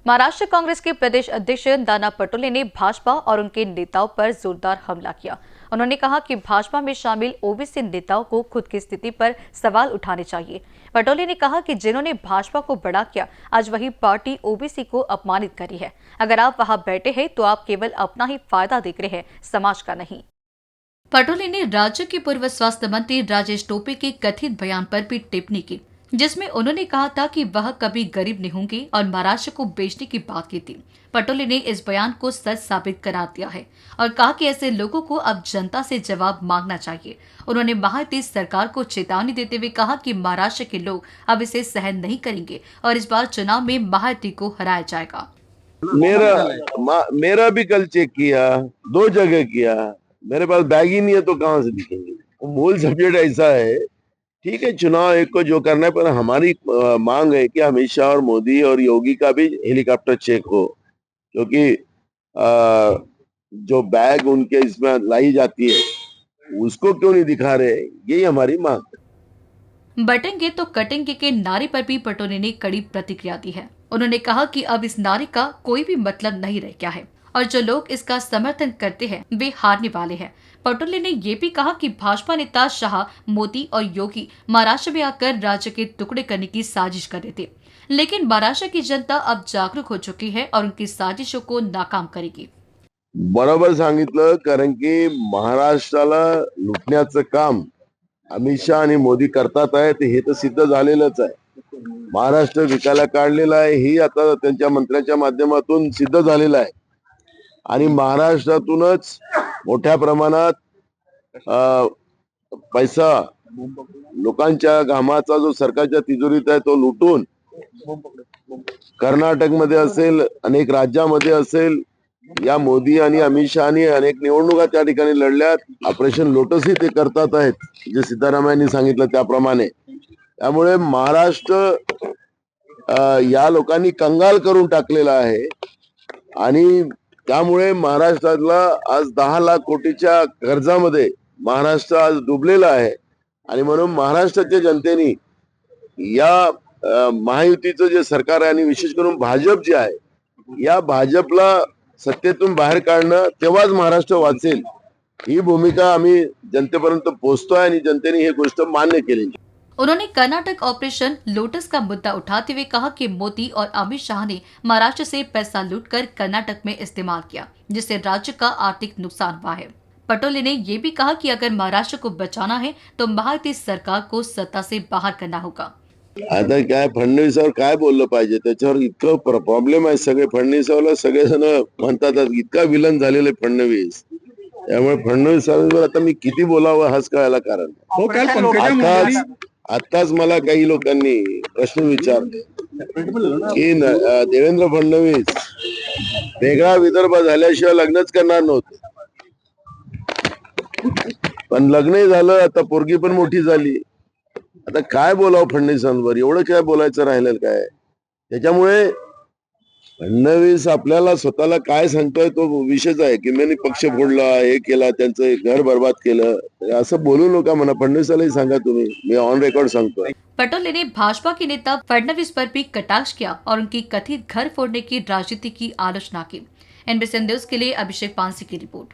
महाराष्ट्र कांग्रेस के प्रदेश अध्यक्ष नाना पटोले ने भाजपा और उनके नेताओं पर जोरदार हमला किया। उन्होंने कहा कि भाजपा में शामिल ओबीसी नेताओं को खुद की स्थिति पर सवाल उठाने चाहिए। पटोले ने कहा कि जिन्होंने भाजपा को बड़ा किया, आज वही पार्टी ओबीसी को अपमानित करी है। अगर आप वहां बैठे हैं तो आप केवल अपना ही फायदा देख रहे हैं, समाज का नहीं। पटोले ने राज्य के पूर्व स्वास्थ्य मंत्री राजेश टोपे के कथित बयान पर भी टिप्पणी की, जिसमें उन्होंने कहा था कि वह कभी गरीब नहीं होंगे और महाराष्ट्र को बेचने की बात की थी। पटोले ने इस बयान को सच साबित करा दिया है और कहा कि ऐसे लोगों को अब जनता से जवाब मांगना चाहिए। उन्होंने महायुति सरकार को चेतावनी देते हुए कहा कि महाराष्ट्र के लोग अब इसे सहन नहीं करेंगे और इस बार चुनाव में महायुति को हराया जाएगा। मेरा भी कल चेक किया, 2 जगह किया, मेरे पास बैग ही नहीं है तो कहां से दिखेंगे। मूल सब्जेक्ट ऐसा है, ठीक है चुनाव एक को जो करना है, पर हमारी मांग है कि अमित शाह और मोदी और योगी का भी हेलीकॉप्टर चेक हो, क्योंकि जो बैग उनके इसमें लाई जाती है उसको क्यों नहीं दिखा रहे, यही हमारी मांग है। बटेंगे तो कटेंगे के नारे पर भी पटोले ने कड़ी प्रतिक्रिया दी है। उन्होंने कहा कि अब इस नारे का कोई भी मतलब नहीं रह गया है और जो लोग इसका समर्थन करते हैं वे हारने वाले हैं। पटोले ने ये भी कहा कि भाजपा नेता शाह, मोदी और योगी महाराष्ट्र में आकर राज्य के टुकड़े करने की साजिश कर रहे थे, लेकिन महाराष्ट्र की जनता अब जागरूक हो चुकी है और उनकी साजिशों को नाकाम करेगी। बरोबर सांगितलं, कारण की महाराष्ट्राला लुटण्याचं काम अमित शाह आणि मोदी करतात आहेत हे तर सिद्ध झालेलंच आहे। महाराष्ट्र विकायला काढलेला आहे ही आता त्यांच्या मंत्र्यांच्या माध्यमातून सिद्ध झालेलं आहे आणि महाराष्ट्रातूनच मोठ्या प्रमाणात पैसा लोकांच्या घामाचा जो सरकारच्या तिजोरीत आहे तो लुटून कर्नाटकमध्ये असेल, अनेक राज्यामध्ये असेल, या मोदी आणि अमित शहानी अनेक निवडणुका त्या ठिकाणी लढल्यात। ऑपरेशन लोटसही ते करतात आहेत, जे सिद्धरामय्यांनी सांगितलं त्याप्रमाणे। त्यामुळे महाराष्ट्र या लोकांनी कंगाल करून टाकलेला आहे आणि त्यामुळे महाराष्ट्रातला आज 10 लाख कोटीच्या कर्जामध्ये महाराष्ट्र आज डुबलेला आहे आणि म्हणून महाराष्ट्राच्या जनतेने या महायुतीचं जे सरकार आहे आणि विशेष करून भाजप जे आहे, या भाजपला सत्तेतून बाहेर काढणं, तेव्हाच महाराष्ट्र वाचेल, ही भूमिका आम्ही जनतेपर्यंत पोहोचतोय आणि जनतेने ही गोष्ट मान्य केली। उन्होंने कर्नाटक ऑपरेशन लोटस का मुद्दा उठाते हुए कहा कि मोदी और अमित शाह ने महाराष्ट्र से पैसा लूटकर कर्नाटक में इस्तेमाल किया, जिससे राज्य का आर्थिक नुकसान हुआ है। पटोले ने ये भी कहा कि अगर महाराष्ट्र को बचाना है तो महायुति सरकार को सत्ता से बाहर करना होगा। आता काय फडणवीसावर काय बोललं पाहिजे, त्याच्यावर इतकं प्रॉब्लेम आहे। सगळे फडणवीसावर सगळेजण म्हणतात इतका विलन झालेले फडणवीस, त्यामुळे फडणवीसावर आता मी किती बोलावं हाच कळायला कारण। आताच मला काही लोकांनी प्रश्न विचारले की देवेंद्र फडणवीस वेगळा विदर्भ झाल्याशिवाय लग्नच करणार नव्हते, पण लग्नही झालं, आता पोरगी पण मोठी झाली। आता काय बोलावं फडणवीसांवर, एवढं काय बोलायचं राहिलेलं काय। त्याच्यामुळे फडणवीस आपल्याला स्वतःला काय सांगतोय तो विषयच आहे की मी पक्ष फोडला, हे केला, त्यांचं घर बर्बाद केलं, असं बोलू नका म्हणा। फडणवीसालाही सांगा तुम्ही, मी ऑन रेकॉर्ड सांगतोय। पटोले ने भाजपा के नेता फडणवीस पर भी कटाक्ष किया और उनकी कथित घर फोड़ने की राजनीति की आलोचना की। एनबीसी न्यूज के लिए अभिषेक पानसी की रिपोर्ट।